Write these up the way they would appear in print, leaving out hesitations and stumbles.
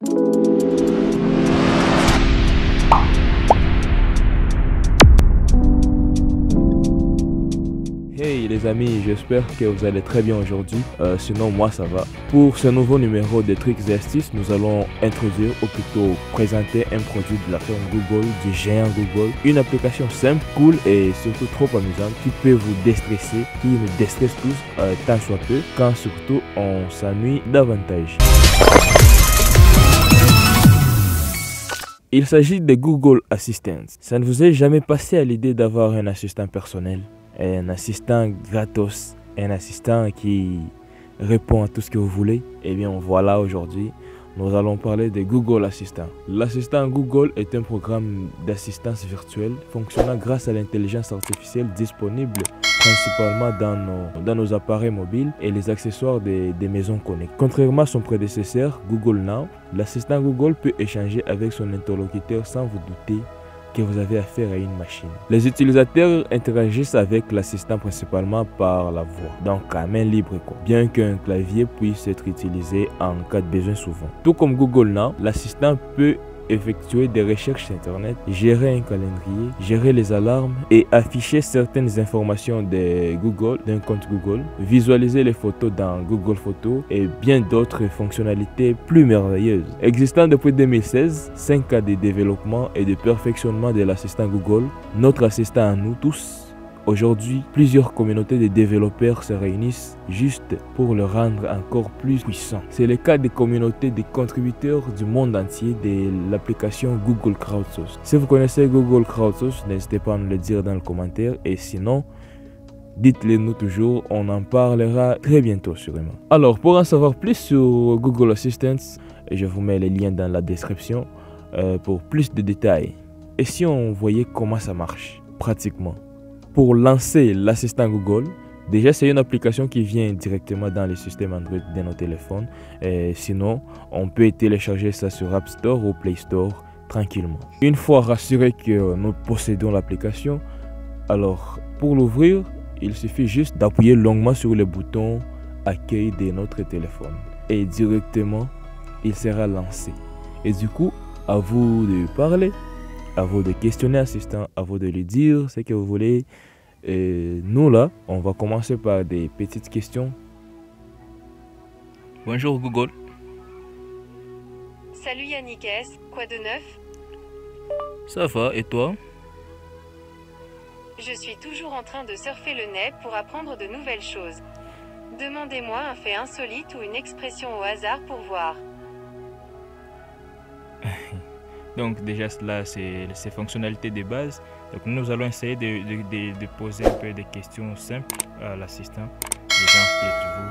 Hey les amis, j'espère que vous allez très bien aujourd'hui, sinon moi ça va. Pour ce nouveau numéro de Tricks et Astuces, nous allons introduire ou plutôt présenter un produit de la firme Google, du géant Google. Une application simple, cool et surtout trop amusante qui peut vous déstresser, qui nous déstresse tous tant soit peu, quand surtout on s'ennuie davantage. Il s'agit de Google Assistant. Ça ne vous est jamais passé à l'idée d'avoir un assistant personnel? Un assistant gratos, un assistant qui répond à tout ce que vous voulez? Eh bien voilà, aujourd'hui nous allons parler de Google Assistant. L'assistant Google est un programme d'assistance virtuelle fonctionnant grâce à l'intelligence artificielle disponible principalement dans nos appareils mobiles et les accessoires des maisons connectées. Contrairement à son prédécesseur Google Now, l'assistant Google peut échanger avec son interlocuteur sans vous douter que vous avez affaire à une machine. Les utilisateurs interagissent avec l'assistant principalement par la voix, donc à main libre bien qu'un clavier puisse être utilisé en cas de besoin souvent. Tout comme Google Now, l'assistant peut effectuer des recherches sur internet, gérer un calendrier, gérer les alarmes et afficher certaines informations de Google, d'un compte Google, visualiser les photos dans Google Photos et bien d'autres fonctionnalités plus merveilleuses. Existant depuis 2016, 5 cas de développement et de perfectionnement de l'assistant Google, notre assistant à nous tous. Aujourd'hui, plusieurs communautés de développeurs se réunissent juste pour le rendre encore plus puissant. C'est le cas des communautés de contributeurs du monde entier de l'application Google Crowdsource. Si vous connaissez Google Crowdsource, n'hésitez pas à nous le dire dans le commentaire et sinon, dites-le nous toujours, on en parlera très bientôt sûrement. Alors, pour en savoir plus sur Google Assistant, je vous mets les liens dans la description pour plus de détails. Et si on voyait comment ça marche pratiquement? Pour lancer l'assistant Google, déjà c'est une application qui vient directement dans les systèmes Android de nos téléphones. Et sinon, on peut télécharger ça sur App Store ou Play Store tranquillement. Une fois rassuré que nous possédons l'application, alors pour l'ouvrir, il suffit juste d'appuyer longuement sur le bouton accueil de notre téléphone. Et directement, il sera lancé. Et du coup, à vous de parler. À vous de questionner l'assistant, à vous de lui dire ce que vous voulez. Et nous là, on va commencer par des petites questions. Bonjour Google. Salut Yannick S, quoi de neuf? Ça va, et toi? Je suis toujours en train de surfer le net pour apprendre de nouvelles choses. Demandez-moi un fait insolite ou une expression au hasard pour voir. Donc déjà là c'est ces fonctionnalités de base. Donc nous allons essayer de poser un peu des questions simples à l'assistant. Genre, qui êtes-vous?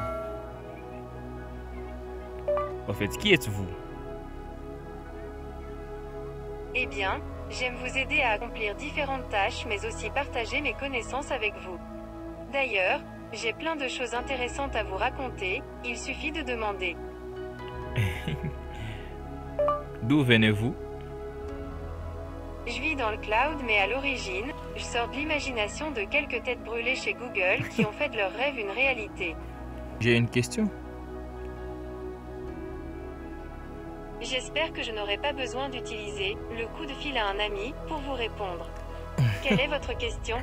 En fait, qui êtes-vous? Eh bien, j'aime vous aider à accomplir différentes tâches mais aussi partager mes connaissances avec vous. D'ailleurs, j'ai plein de choses intéressantes à vous raconter, il suffit de demander. D'où venez-vous? Je vis dans le cloud mais à l'origine, je sors de l'imagination de quelques têtes brûlées chez Google qui ont fait de leurs rêves une réalité. J'ai une question. J'espère que je n'aurai pas besoin d'utiliser le coup de fil à un ami pour vous répondre. Quelle est votre question?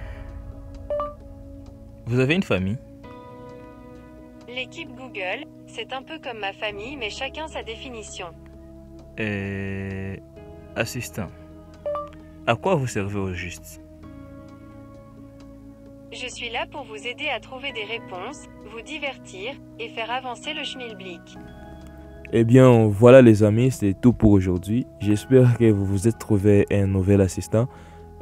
Vous avez une famille? L'équipe Google, c'est un peu comme ma famille mais chacun sa définition. Assistant. À quoi vous servez au juste? Je suis là pour vous aider à trouver des réponses, vous divertir et faire avancer le schmilblick. Eh bien voilà les amis, c'est tout pour aujourd'hui. J'espère que vous vous êtes trouvé un nouvel assistant.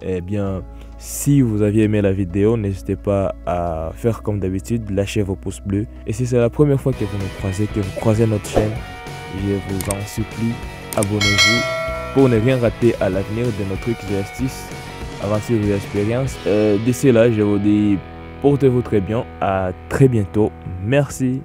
Eh bien, si vous aviez aimé la vidéo, n'hésitez pas à faire comme d'habitude, lâcher vos pouces bleus. Et si c'est la première fois que vous nous croisez, que vous croisez notre chaîne, je vous en supplie, abonnez-vous pour ne rien rater à l'avenir de nos trucs et astuces, aventures et expériences. D'ici là, je vous dis portez-vous très bien, à très bientôt. Merci.